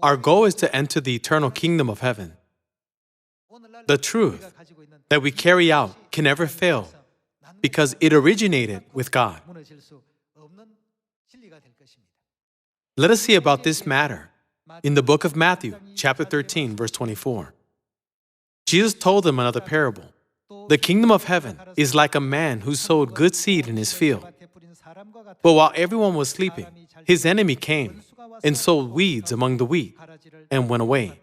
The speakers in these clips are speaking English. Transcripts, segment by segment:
Our goal is to enter the eternal kingdom of heaven. The truth that we carry out can never fail because it originated with God. Let us see about this matter in the book of Matthew, chapter 13, verse 24. Jesus told them another parable. The kingdom of heaven is like a man who sowed good seed in his field. But while everyone was sleeping, his enemy came and sowed weeds among the wheat and went away.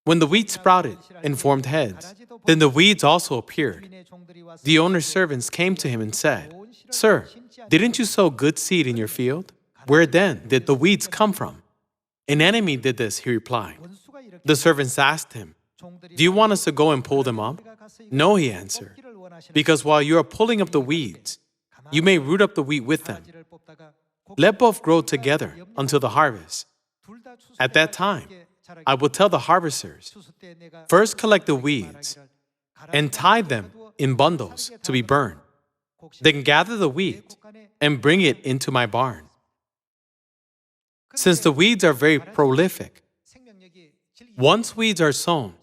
When the wheat sprouted and formed heads, then the weeds also appeared. The owner's servants came to him and said, "Sir, didn't you sow good seed in your field? Where then did the weeds come from?" "An enemy did this," he replied. The servants asked him, "Do you want us to go and pull them up?" "No," he answered, "because while you are pulling up the weeds, you may root up the wheat with them. Let both grow together until the harvest. At that time, I will tell the harvesters, first collect the weeds and tie them in bundles to be burned. Then gather the wheat and bring it into my barn." Since the weeds are very prolific, once weeds are sown,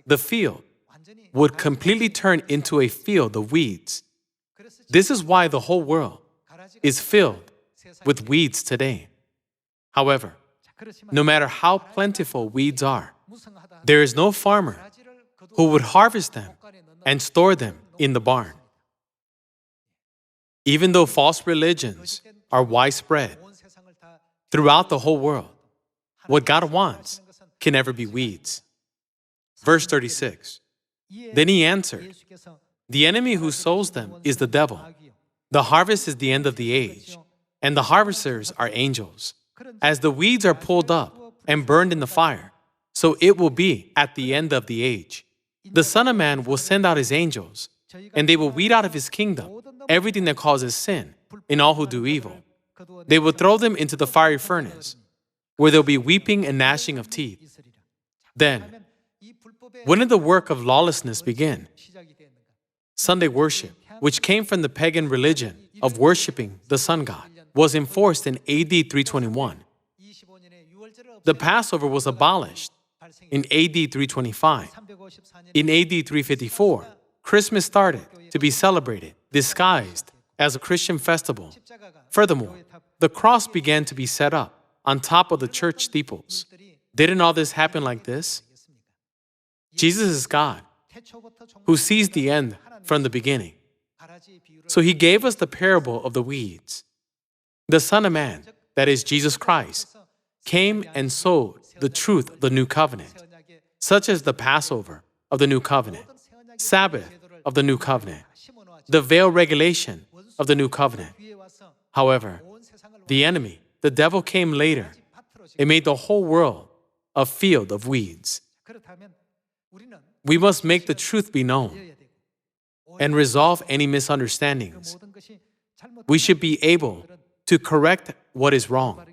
the field would completely turn into a field of weeds. This is why the whole world is filled with weeds today. However, no matter how plentiful weeds are, there is no farmer who would harvest them and store them in the barn. Even though false religions are widespread throughout the whole world, what God wants can never be weeds. Verse 36. Then he answered, "The enemy who sows them is the devil. The harvest is the end of the age, and the harvesters are angels. As the weeds are pulled up and burned in the fire, so it will be at the end of the age. The Son of Man will send out his angels, and they will weed out of his kingdom everything that causes sin and all who do evil. They will throw them into the fiery furnace, where there will be weeping and gnashing of teeth." Then, when did the work of lawlessness begin? Sunday worship, which came from the pagan religion of worshiping the sun god, was enforced in AD 321. The Passover was abolished in AD 325. In AD 354, Christmas started to be celebrated, disguised as a Christian festival. Furthermore, the cross began to be set up on top of the church steeples. Didn't all this happen like this? Jesus is God, who sees the end from the beginning. So he gave us the parable of the weeds. The Son of Man, that is Jesus Christ, came and sowed the truth of the new covenant, such as the Passover of the new covenant, Sabbath of the new covenant, the veil regulation of the new covenant. However, the enemy, the devil, came later and made the whole world a field of weeds. We must make the truth be known and resolve any misunderstandings. We should be able to correct what is wrong.